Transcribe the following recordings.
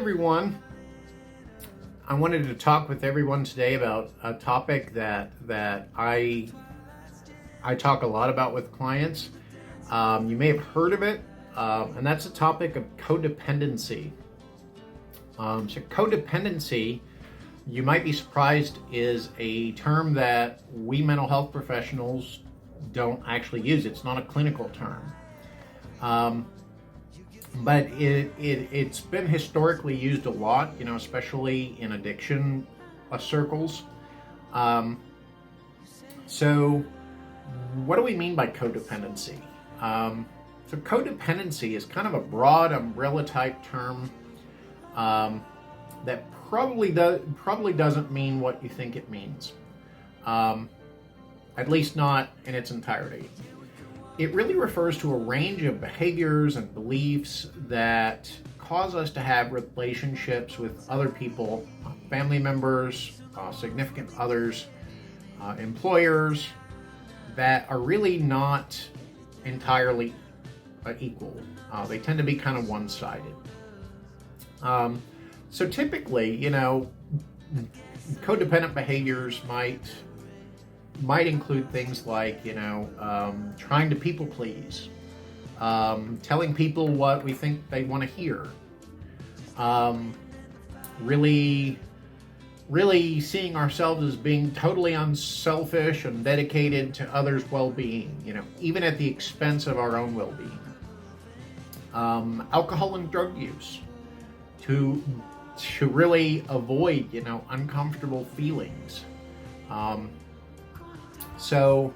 everyone. I wanted to talk with everyone today about a topic that I talk a lot about with clients. You may have heard of it, and that's the topic of codependency. So codependency, you might be surprised, is a term that we mental health professionals don't actually use. It's not a clinical term. But it's been historically used a lot, especially in addiction circles. So what do we mean by codependency? So codependency is kind of a broad umbrella type term that probably doesn't mean what you think it means, at least not in its entirety. It really refers to a range of behaviors and beliefs that cause us to have relationships with other people, family members, significant others, employers, that are really not entirely equal. They tend to be kind of one-sided. So typically, codependent behaviors might include things like, trying to people please, telling people what we think they want to hear, really seeing ourselves as being totally unselfish and dedicated to others' well-being, even at the expense of our own well-being. Alcohol and drug use to really avoid, uncomfortable feelings. So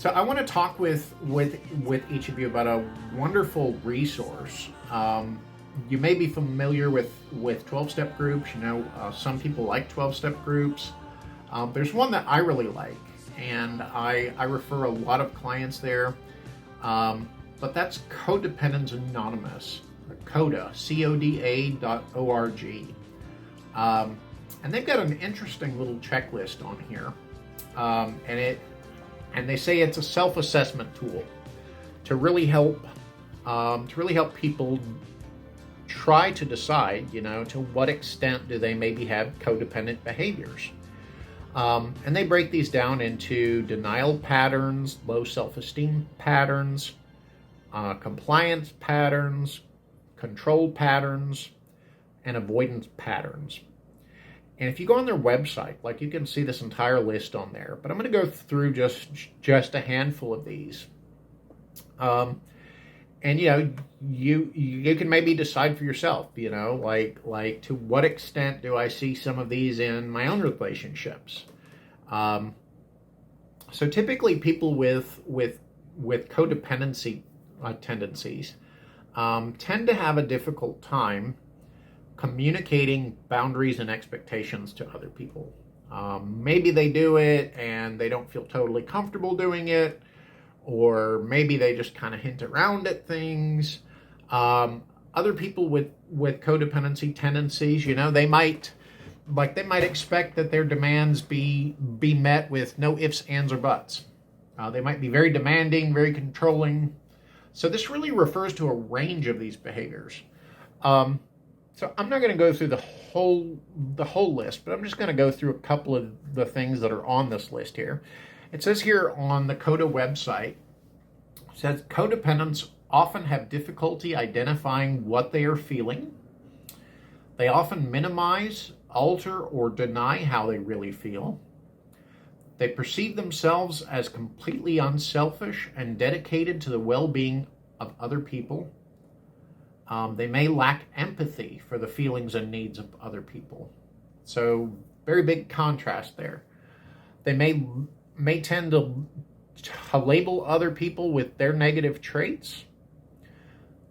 I want to talk with each of you about a wonderful resource. You may be familiar with 12-step groups. Some people like 12-step groups. There's one that I really like, and I refer a lot of clients there. But that's Codependent Anonymous, Coda, CODA.org. And they've got an interesting little checklist on here. And they say it's a self-assessment tool to really help people try to decide, to what extent do they maybe have codependent behaviors. And they break these down into denial patterns, low self-esteem patterns, compliance patterns, control patterns, and avoidance patterns. And if you go on their website, you can see this entire list on there, but I'm going to go through just a handful of these. And you can maybe decide for yourself, like to what extent do I see some of these in my own relationships? So typically people with codependency tendencies tend to have a difficult time communicating boundaries and expectations to other people. Maybe they do it and they don't feel totally comfortable doing it, or maybe they just kind of hint around at things. Other people with codependency tendencies, they might expect that their demands be met with no ifs, ands, or buts. They might be very demanding, very controlling. So this really refers to a range of these behaviors. So I'm not going to go through the whole list, but I'm just going to go through a couple of the things that are on this list here. It says here on the Coda website, it says codependents often have difficulty identifying what they are feeling. They often minimize, alter, or deny how they really feel. They perceive themselves as completely unselfish and dedicated to the well-being of other people. They may lack empathy for the feelings and needs of other people. So very big contrast there. They may tend to label other people with their negative traits.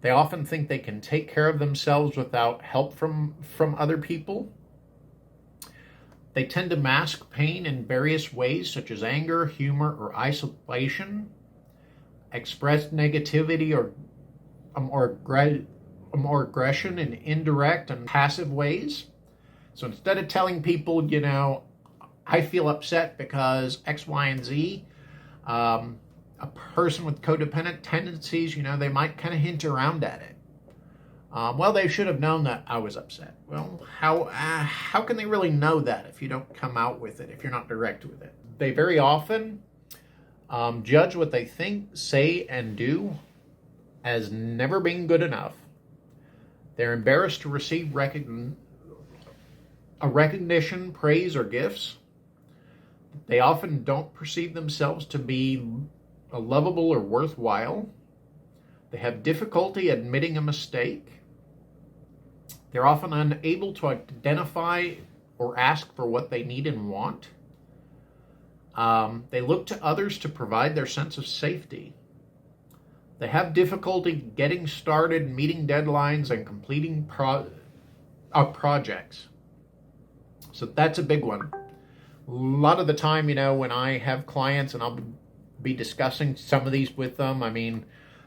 They often think they can take care of themselves without help from other people. They tend to mask pain in various ways, such as anger, humor, or isolation, express negativity or more aggression in indirect and passive ways. So instead of telling people, I feel upset because X, Y, and Z, a person with codependent tendencies, they might kind of hint around at it. Well, they should have known that I was upset. Well, how can they really know that if you don't come out with it, if you're not direct with it? They very often judge what they think, say, and do as never being good enough. They're embarrassed to receive recognition, praise, or gifts. They often don't perceive themselves to be lovable or worthwhile. They have difficulty admitting a mistake. They're often unable to identify or ask for what they need and want. They look to others to provide their sense of safety. They have difficulty getting started, meeting deadlines, and completing projects. So that's a big one. A lot of the time, when I have clients and I'll be discussing some of these with them, I mean,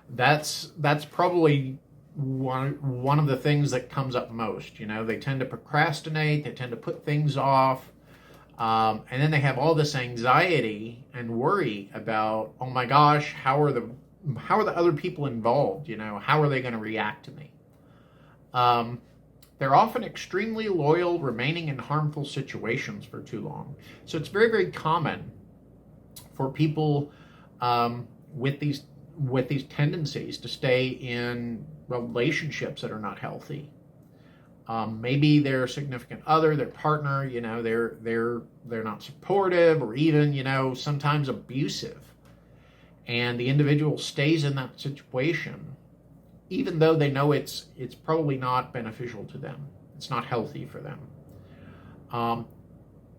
that's probably one of the things that comes up most. They tend to procrastinate, they tend to put things off, and then they have all this anxiety and worry about, oh my gosh, how are the other people involved? How are they going to react to me? They're often extremely loyal, remaining in harmful situations for too long. So it's very, very common for people with these tendencies to stay in relationships that are not healthy. Maybe their significant other, their partner, they're not supportive, or even sometimes abusive, and the individual stays in that situation even though they know it's probably not beneficial to them. It's not healthy for them.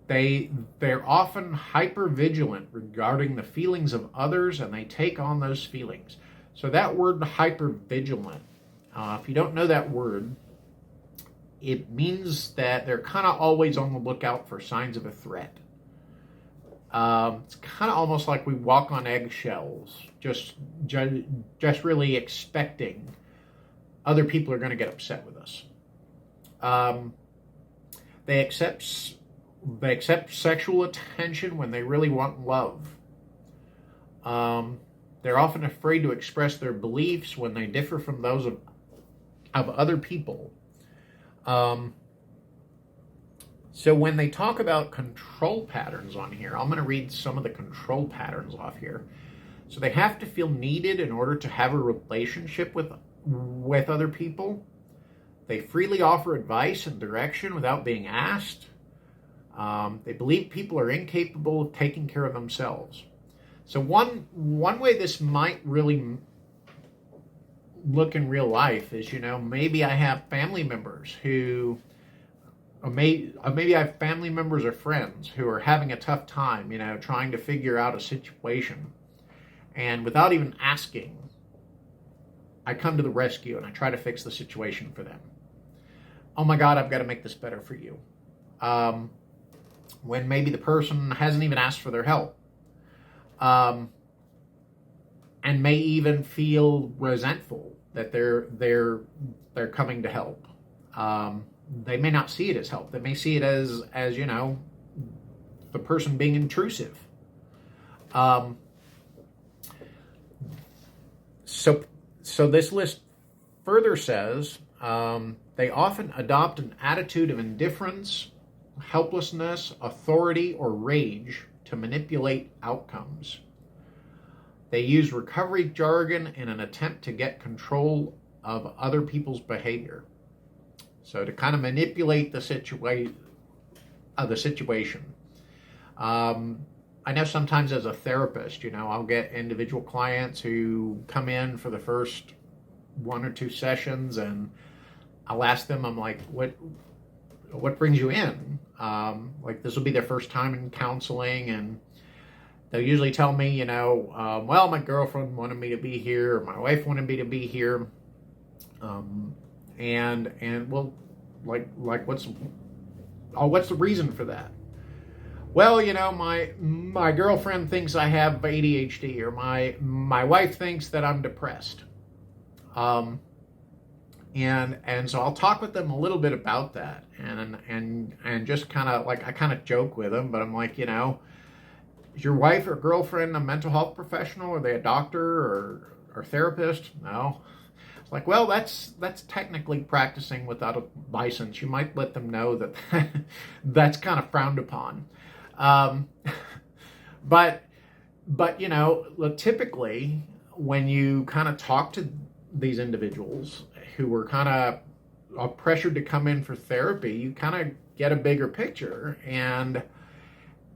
They're often hyper vigilant regarding the feelings of others, and they take on those feelings. So that word hyper vigilant, if you don't know that word, it means that they're kind of always on the lookout for signs of a threat. It's kind of almost like we walk on eggshells, just really expecting other people are going to get upset with us. They accept sexual attention when they really want love. They're often afraid to express their beliefs when they differ from those of other people. So when they talk about control patterns on here, I'm going to read some of the control patterns off here. So they have to feel needed in order to have a relationship with other people. They freely offer advice and direction without being asked. They believe people are incapable of taking care of themselves. So one way this might really look in real life is, maybe I have family members who... Or maybe I have family members or friends who are having a tough time, trying to figure out a situation. And without even asking, I come to the rescue and I try to fix the situation for them. Oh my God, I've got to make this better for you. When maybe the person hasn't even asked for their help. And may even feel resentful that they're coming to help. They may not see it as help. They may see it as the person being intrusive. So this list further says they often adopt an attitude of indifference, helplessness, authority, or rage to manipulate outcomes. They use recovery jargon in an attempt to get control of other people's behavior. So to kind of manipulate the situation. I know sometimes as a therapist, I'll get individual clients who come in for the first 1 or 2 sessions, and I'll ask them, I'm like, what brings you in? Like this will be their first time in counseling, and they'll usually tell me, well, my girlfriend wanted me to be here, or my wife wanted me to be here. And well, like what's the reason for that? Well, my girlfriend thinks I have ADHD, or my wife thinks that I'm depressed. And so I'll talk with them a little bit about that, and just kind of like I kind of joke with them, but I'm like, is your wife or girlfriend a mental health professional? Are they a doctor or therapist? No. It's like, well, that's technically practicing without a license. You might let them know that that's kind of frowned upon. Um, but typically when you kind of talk to these individuals who were kind of pressured to come in for therapy, you kind of get a bigger picture, and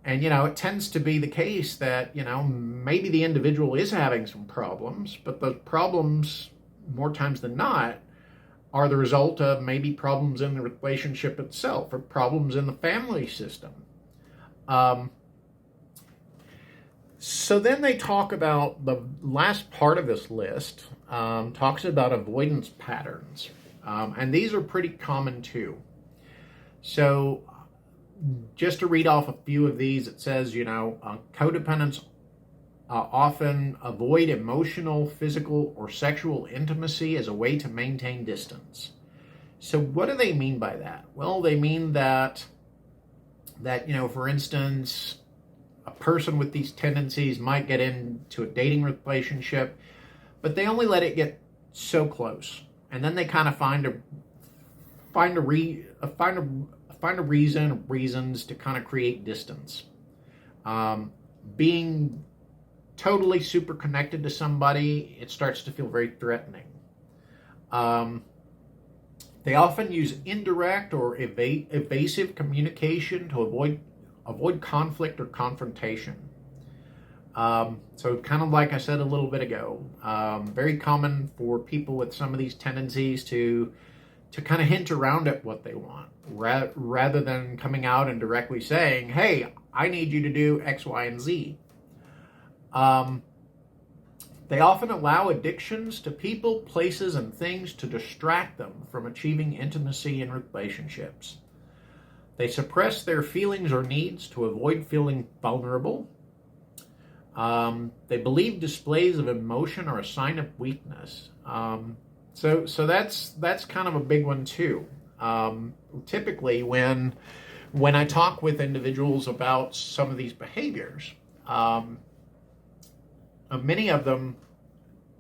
it tends to be the case that maybe the individual is having some problems, but those problems more times than not are the result of maybe problems in the relationship itself or problems in the family system. So then they talk about the last part of this list, talks about avoidance patterns. And these are pretty common too. So just to read off a few of these, it says, codependents often avoid emotional, physical, or sexual intimacy as a way to maintain distance. So what do they mean by that? Well, they mean that for instance, a person with these tendencies might get into a dating relationship, but they only let it get so close, and then they kind of find reasons to kind of create distance. Being totally super connected to somebody, it starts to feel very threatening. They often use indirect or evasive communication to avoid conflict or confrontation. So kind of like I said a little bit ago, very common for people with some of these tendencies to kind of hint around at what they want, rather than coming out and directly saying, hey, I need you to do X, Y, and Z. They often allow addictions to people, places, and things to distract them from achieving intimacy in relationships. They suppress their feelings or needs to avoid feeling vulnerable. They believe displays of emotion are a sign of weakness. So that's kind of a big one too. Typically, when I talk with individuals about some of these behaviors, many of them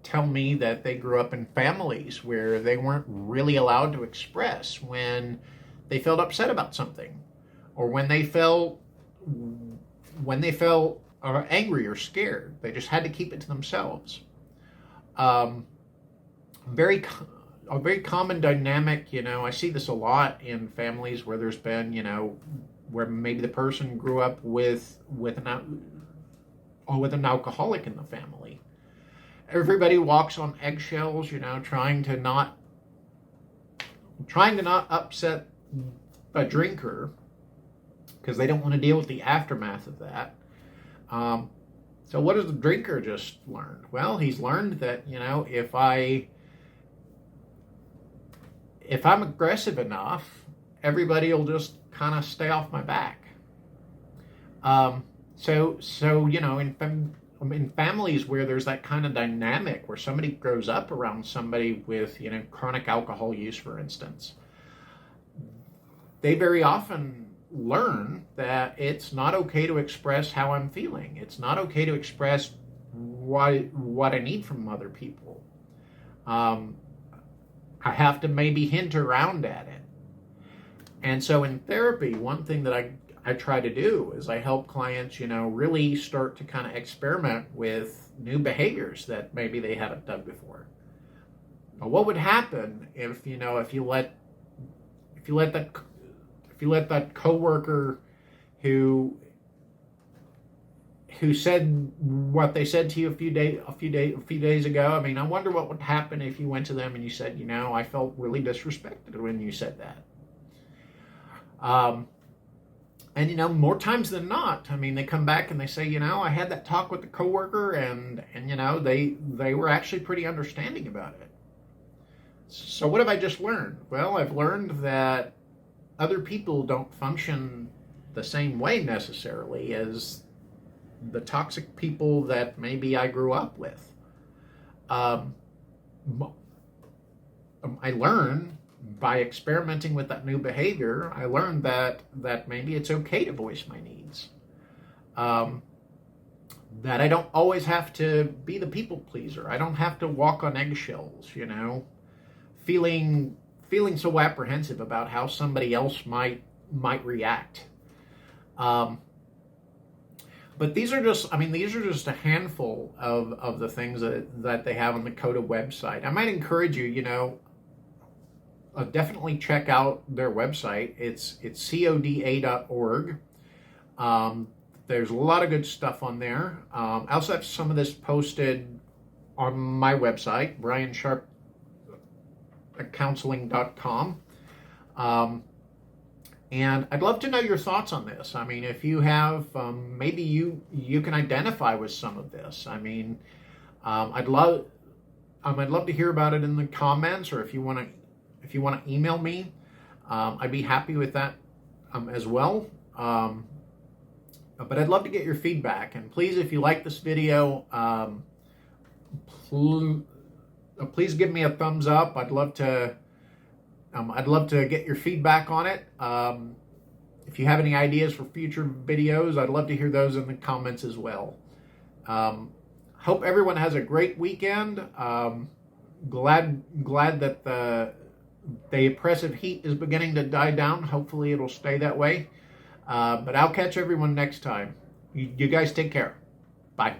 tell me that they grew up in families where they weren't really allowed to express when they felt upset about something, or when they felt angry or scared. They just had to keep it to themselves. A very common dynamic, I see this a lot in families where there's been, where maybe the person grew up with an alcoholic in the family. Everybody walks on eggshells, trying to not upset a drinker because they don't want to deal with the aftermath of that. So what does the drinker just learn? Well, he's learned that, if I'm aggressive enough, everybody will just kind of stay off my back. So in families where there's that kind of dynamic, where somebody grows up around somebody with, chronic alcohol use, for instance, they very often learn that it's not okay to express how I'm feeling. It's not okay to express what I need from other people. I have to maybe hint around at it. And so in therapy, one thing that I try to do is I help clients, really start to kind of experiment with new behaviors that maybe they haven't done before. Now, what would happen if you let that coworker who said what they said to you a few days ago? I mean, I wonder what would happen if you went to them and you said, I felt really disrespected when you said that. And more times than not, I mean, they come back and they say, I had that talk with the coworker, and they were actually pretty understanding about it. So what have I just learned? Well, I've learned that other people don't function the same way necessarily as the toxic people that maybe I grew up with. I learned by experimenting with that new behavior, I learned that maybe it's okay to voice my needs. That I don't always have to be the people pleaser. I don't have to walk on eggshells, feeling so apprehensive about how somebody else might react. But these are just a handful of the things that they have on the Coda website. I might encourage you, definitely check out their website. It's coda.org. There's a lot of good stuff on there. I also have some of this posted on my website, briansharpcounseling.com. And I'd love to know your thoughts on this. I mean, if you have, maybe you can identify with some of this. I mean, I'd love to hear about it in the comments, or if you want to email me, I'd be happy with that as well. But I'd love to get your feedback. And please, if you like this video, please give me a thumbs up. I'd love to get your feedback on it. If you have any ideas for future videos, I'd love to hear those in the comments as well. Hope everyone has a great weekend. Glad that the oppressive heat is beginning to die down. Hopefully it'll stay that way. But I'll catch everyone next time. You guys take care. Bye.